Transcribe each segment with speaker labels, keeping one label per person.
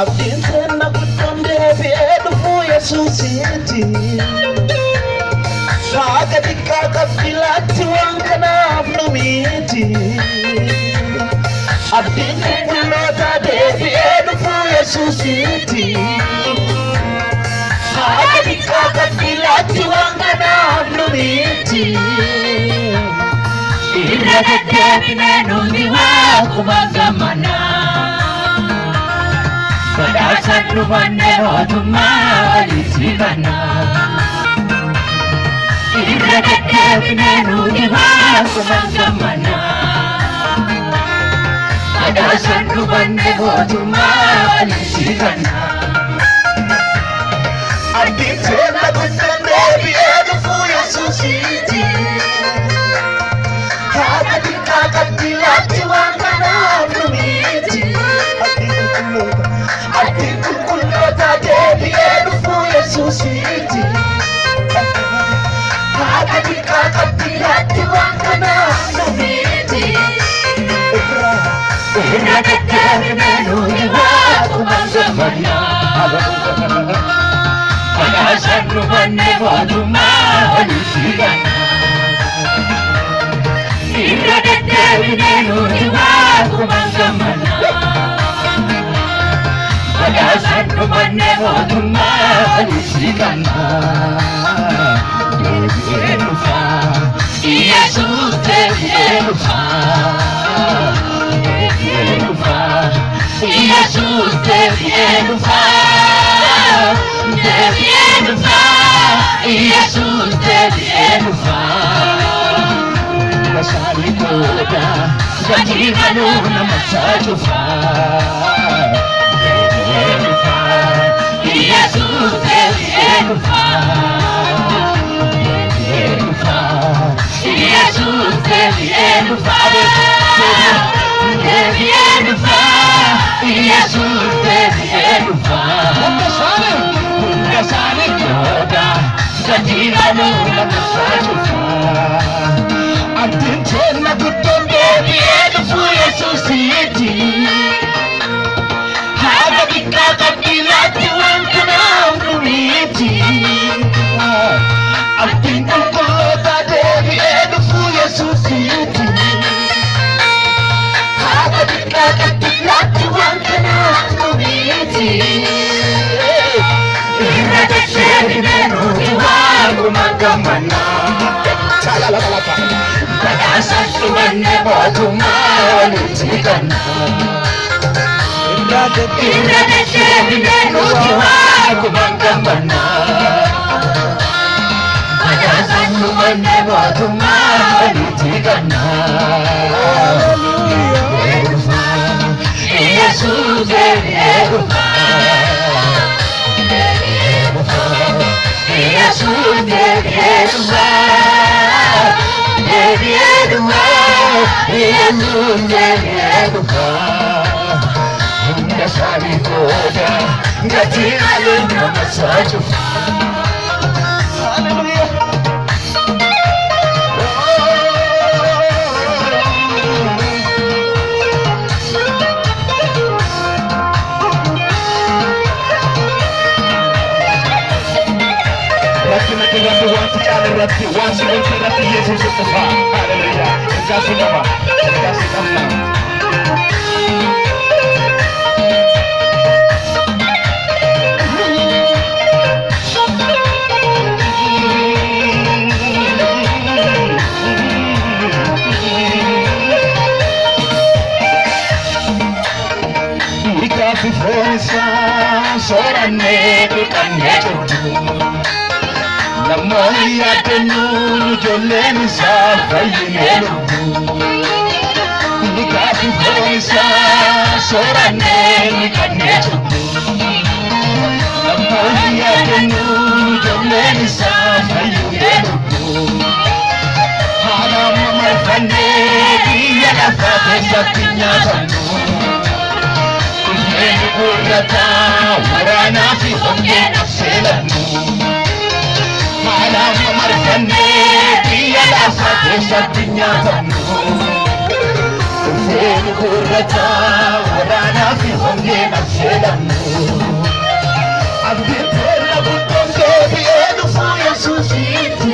Speaker 1: abdinna kutonde bedu yesusiti saga dikaka filati wankana afnumiti abdinna kulota de bedu yesusiti saga dikaka filati wankana afnumiti
Speaker 2: Irakadepine numiwa kumagamana Badasat lumanne waduma alisibana Irakadepine numiwa kumagamana Badasat lumanne waduma alisibana
Speaker 1: Aditena kutonde bedu yesusiti Kakati wangana numiti Atikukulota debi elufu yesusiti Kakati wangana numiti
Speaker 2: Irakadepine numiwa kumagamana Badasat lumanne waduma alisibana Irakadepine numiwa kumagamana Badasat lumanne waduma alisibana Elufa Jesus Elufa Elufa Jesus Elufa Elufa Jesus Elufa Masali koda Gajiva nuna masajufa Elufa Jesus Elufa Elufa Jesus Elufa Elufa Jesus Elufa Masali koda Gajiva nuna masajufa
Speaker 1: Aditena kutonde bedu yesusiti Kakati wangana numiti Atikukulota debi elufu yesusiti Kakati wangana numiti
Speaker 2: Irakadepine numiwa kumagamana Badasat lumanne waduma alisibana Irakadepine numiwa kumagamana Badasat lumanne waduma alisibana Elufa Jesus Elufa Jesus Elufa Elufa Elufa Masali koda Gajiva nuna masajufa
Speaker 1: Hallelujah. Once you went to the Jesus at the fire. Hallelujah. Just remember. Just come now. Before the sun, so I never can get you. Namoya tenunu joleni safa yinelu. Nika before the sun, so I never can get you. Namoya tenunu joleni safa yinelu. Hana mama fane biya la fate sakinya sanu. Kurata warana fi honge nafselanu Malam marfane biya la fate satinya tanu Kurata
Speaker 2: waraana fi hongeen affeelamu. Abdii teera guddoon deebi'ee dhufuu Yesuusiiti.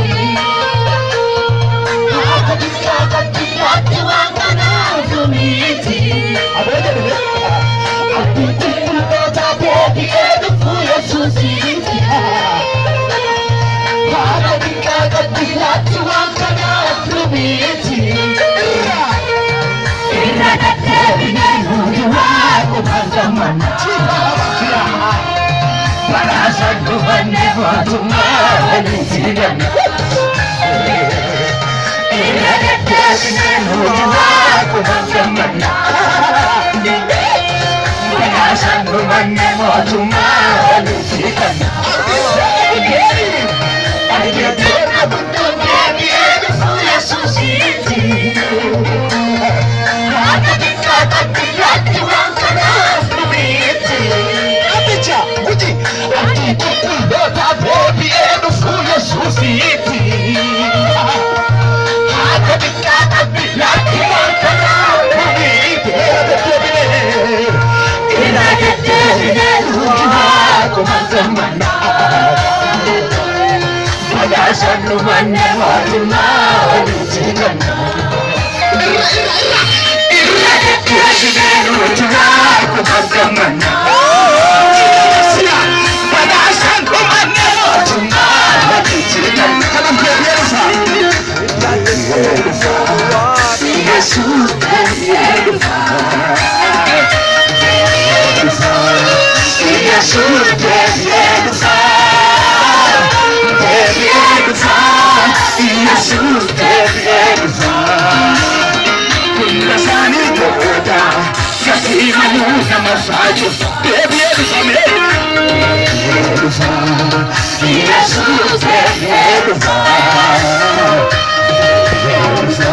Speaker 2: Haata xiqqaa kan xiyyaatti waan kanaaf miti. Abdii teera deebi'ee dhufuu Yesuusiiti. Haata xiqqaa kan xiyyaatti waan kanaaf miti. Irra deddeebi'ee nuti waaquma gammanna. Baraasaan dhufanne mootummaa walitti ganna. Irra deddeebi'ee nuti waaquma gammanna. Baraasaan dhufanne mootummaa walitti ganna. Argeteera guddoon deebi'ee dhufuu Yesuusiiti. Haata xiqqaa kan xiyyaatti waan kanaaf miti. Abdii qulqulloota deebi'ee dhufuu Yesuusiiti. Haata xiqqaa kan xiyyaatti waan kanaaf miti. Irra deddeebi'ee nuti waaquma gammanna. Baraasaan dhufanne mootummaa walitti ganna. Irra deddeebi'ee nuti waaquma gammanna. Baraasaan dhufanne mootummaa walitti ganna. Kanaan deebi'ee dhufa. Yesuus deebi'ee dhufa. Yesuus deebi'ee dhufa. Deebi'ee dhufa. Yesuus deebi'ee dhufa. Hunda isaanii booda gatii maluu nama saachuuf deebi'ee dhufame. Deebi'ee dhufa. Yesuus deebi'ee dhufa. Deebi'ee dhufa.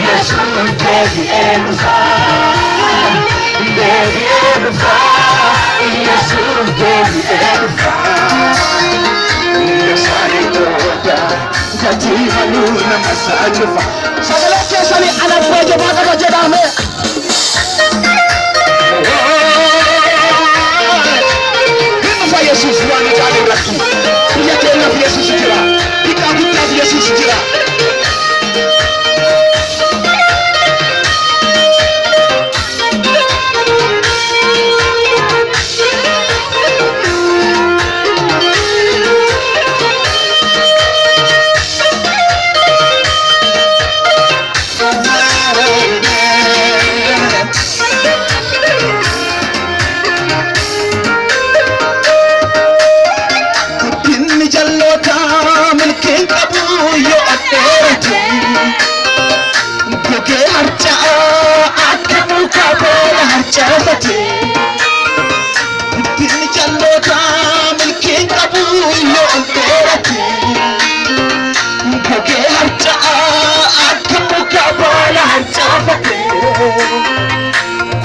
Speaker 2: Yesuus deebi'ee dhufa. Deebi'ee dhufa. Yesuus deebi'ee dhufa. Hunda isaanii booda gatii maluu nama saachuuf. Sagalee keessanii alaabaa jabaa qaba jedhame. Dhufa Yesuus waan ajaa'iba irratti. Biyya keenyaaf Yesuus jira. Xiqqaa guddaaf Yesuus jira.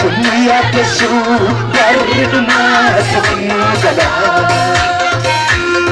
Speaker 2: Kun yaaddeessu barri dhumaa sabni gala.